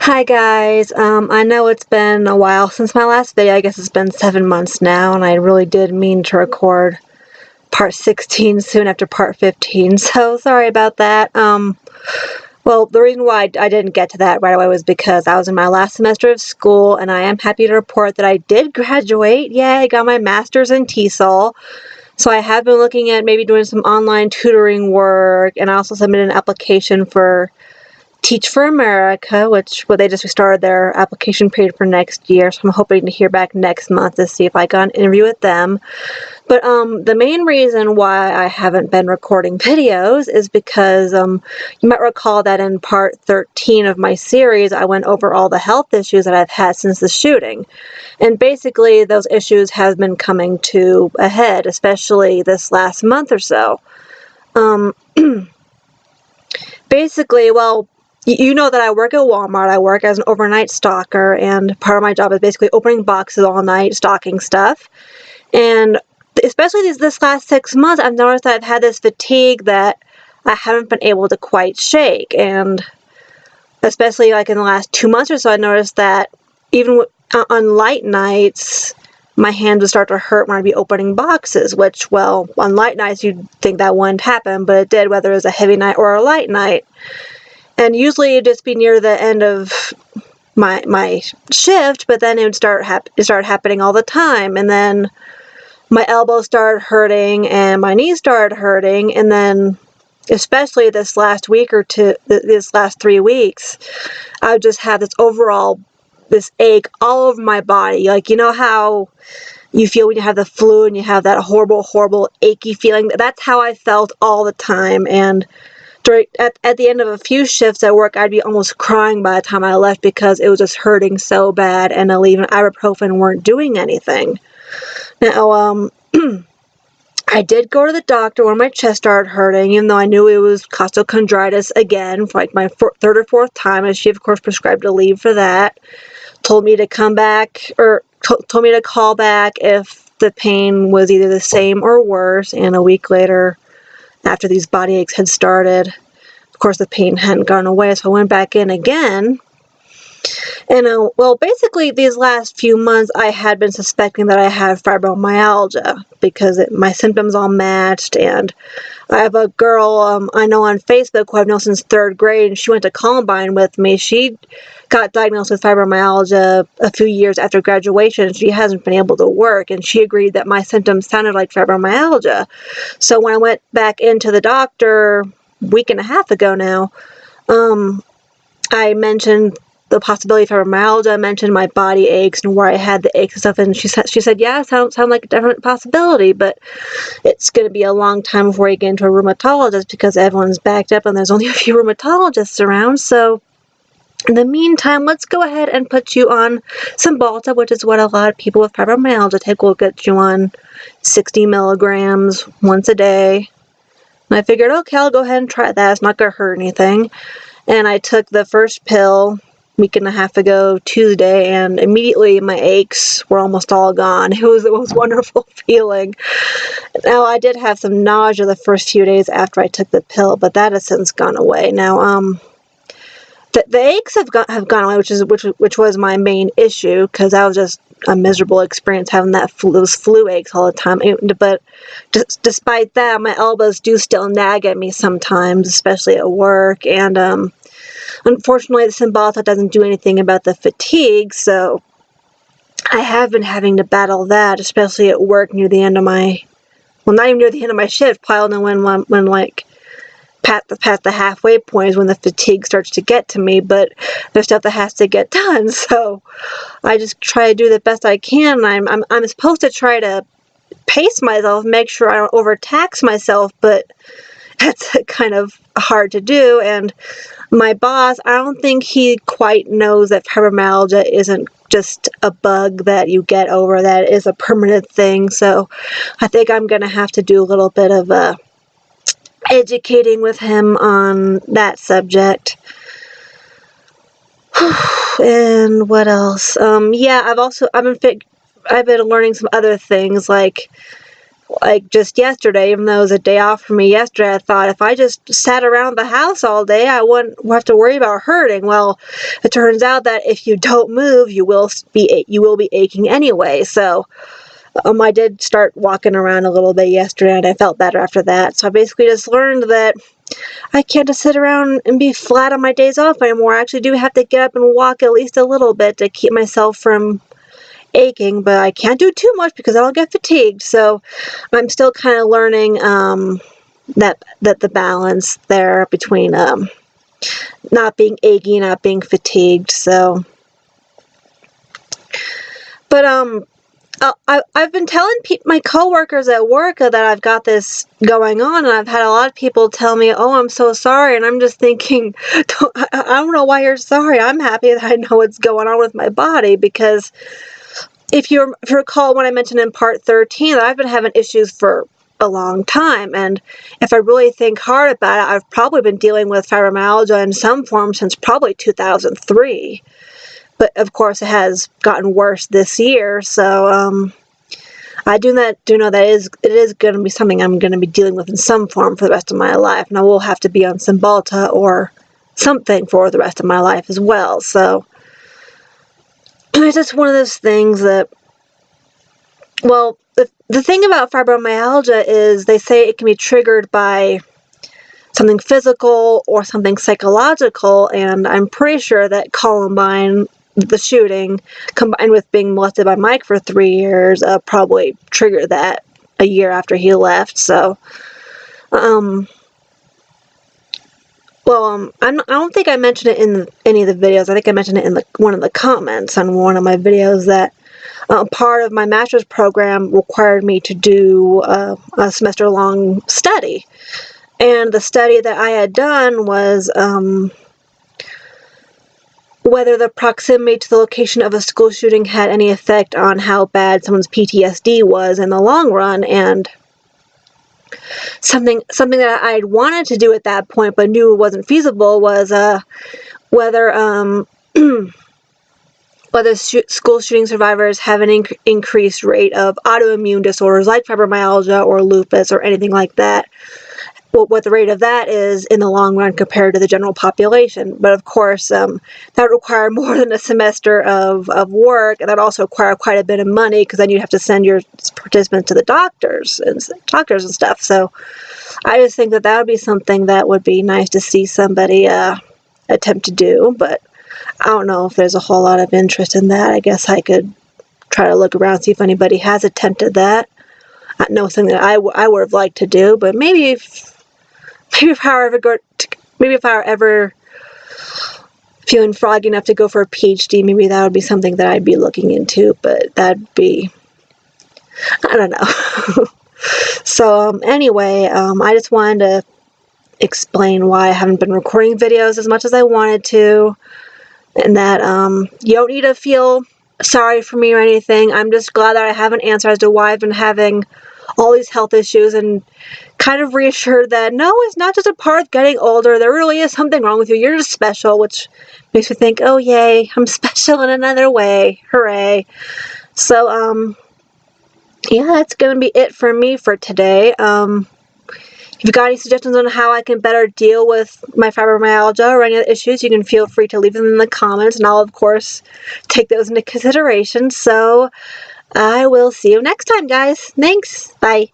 Hi guys, I know it's been a while since my last video. I guess it's been 7 months now, and I really did mean to record part 16 soon after part 15, so sorry about that. Well, the reason why I didn't get to that right away was because I was in my last semester of school, and I am happy to report that I did graduate. Yay, I got my master's in TESOL. So I have been looking at maybe doing some online tutoring work, and I also submitted an application for Teach for America, they just restarted their application period for next year, so I'm hoping to hear back next month to see if I got an interview with them. But the main reason why I haven't been recording videos is because you might recall that in part 13 of my series, I went over all the health issues that I've had since the shooting. And basically, those issues have been coming to a head, especially this last month or so. Basically, well, you know that I work at Walmart. I work as an overnight stalker, and part of my job is basically opening boxes all night, stocking stuff. And especially this last 6 months, I've noticed that I've had this fatigue that I haven't been able to quite shake. And especially like in the last 2 months or so, I noticed that even on light nights, my hand would start to hurt when I'd be opening boxes, which, well, on light nights you'd think that wouldn't happen, but it did, whether it was a heavy night or a light night. And usually it'd just be near the end of my shift, but then it would start happening all the time. And then my elbows started hurting and my knees started hurting. And then especially this last week or two, this last 3 weeks, I would just have this ache all over my body. Like, you know how you feel when you have the flu and you have that horrible, horrible achy feeling? That's how I felt all the time. And at the end of a few shifts at work, I'd be almost crying by the time I left because it was just hurting so bad, and even ibuprofen weren't doing anything. Now, I did go to the doctor when my chest started hurting, even though I knew it was costochondritis again for like my third or fourth time, and she, of course, prescribed a leave for that. Told me to come back, or told me to call back if the pain was either the same or worse, and a week later, after these body aches had started, of course, the pain hadn't gone away, so I went back in again. And, well, basically, these last few months, I had been suspecting that I had fibromyalgia because my symptoms all matched. And I have a girl I know on Facebook who I've known since 3rd grade, and she went to Columbine with me. She got diagnosed with fibromyalgia a few years after graduation. She hasn't been able to work, and she agreed that my symptoms sounded like fibromyalgia. So when I went back into the doctor a week and a half ago now, I mentioned the possibility of fibromyalgia. I mentioned my body aches and where I had the aches and stuff, and she said, yeah, sound like a definite possibility, but it's going to be a long time before you get into a rheumatologist because everyone's backed up and there's only a few rheumatologists around. So in the meantime, let's go ahead and put you on Cymbalta, which is what a lot of people with fibromyalgia take. We'll get you on 60 milligrams once a day. And I figured, okay, I'll go ahead and try that. It's not going to hurt anything. And I took the first pill a week and a half ago, Tuesday, and immediately my aches were almost all gone. It was the most wonderful feeling. Now, I did have some nausea the first few days after I took the pill, but that has since gone away. Now, the aches have gone away, which was my main issue, because that was just a miserable experience having those flu aches all the time. But despite that, my elbows do still nag at me sometimes, especially at work. And unfortunately, the Cymbalta doesn't do anything about the fatigue, so I have been having to battle that, especially at work near the end of not even near the end of my shift, probably when like past the halfway point is when the fatigue starts to get to me, but there's stuff that has to get done, so I just try to do the best I can. I'm supposed to try to pace myself, make sure I don't overtax myself, but that's kind of hard to do. And my boss, I don't think he quite knows that fibromyalgia isn't just a bug that you get over, that is a permanent thing, so I think I'm going to have to do a little bit of educating with him on that subject. And what else? Yeah, I've been learning some other things, like like just yesterday, even though it was a day off for me yesterday, I thought if I just sat around the house all day, I wouldn't have to worry about hurting. Well, it turns out that if you don't move, you will be aching anyway. So I did start walking around a little bit yesterday, and I felt better after that. So I basically just learned that I can't just sit around and be flat on my days off anymore. I actually do have to get up and walk at least a little bit to keep myself from aching, but I can't do too much because I'll get fatigued. So I'm still kind of learning that the balance there between not being achy, not being fatigued. So, but I've been telling my coworkers at work that I've got this going on, and I've had a lot of people tell me, "Oh, I'm so sorry," and I'm just thinking, I don't know why you're sorry. I'm happy that I know what's going on with my body, because if you recall when I mentioned in part 13 that I've been having issues for a long time, and if I really think hard about it, I've probably been dealing with fibromyalgia in some form since probably 2003. But of course, it has gotten worse this year. So I do know that it is going to be something I'm going to be dealing with in some form for the rest of my life, and I will have to be on Cymbalta or something for the rest of my life as well. So it's just one of those things that, well, the thing about fibromyalgia is they say it can be triggered by something physical or something psychological, and I'm pretty sure that Columbine, the shooting, combined with being molested by Mike for 3 years, probably triggered that a year after he left. So, I don't think I mentioned it in any of the videos. I think I mentioned it in one of the comments on one of my videos that part of my master's program required me to do a semester-long study. And the study that I had done was whether the proximity to the location of a school shooting had any effect on how bad someone's PTSD was in the long run. And something that I wanted to do at that point but knew it wasn't feasible was whether school shooting survivors have an increased rate of autoimmune disorders like fibromyalgia or lupus or anything like that. What the rate of that is in the long run compared to the general population. But of course, that would require more than a semester of work, and that also require quite a bit of money, because then you'd have to send your participants to the doctors and stuff. So I just think that would be something that would be nice to see somebody attempt to do, but I don't know if there's a whole lot of interest in that. I guess I could try to look around, see if anybody has attempted that. I know something that I would have liked to do, but maybe if I were ever feeling froggy enough to go for a PhD, maybe that would be something that I'd be looking into, but that'd be, I don't know. So anyway, I just wanted to explain why I haven't been recording videos as much as I wanted to, and that you don't need to feel sorry for me or anything. I'm just glad that I have an answer as to why I've been having all these health issues, and kind of reassured that no, it's not just a part of getting older. There really is something wrong with you. You're just special, which makes me think, oh yay, I'm special in another way. Hooray. So yeah, that's gonna be it for me for today. If you've got any suggestions on how I can better deal with my fibromyalgia or any other issues, you can feel free to leave them in the comments, and I'll of course take those into consideration. So I will see you next time, guys. Thanks. Bye.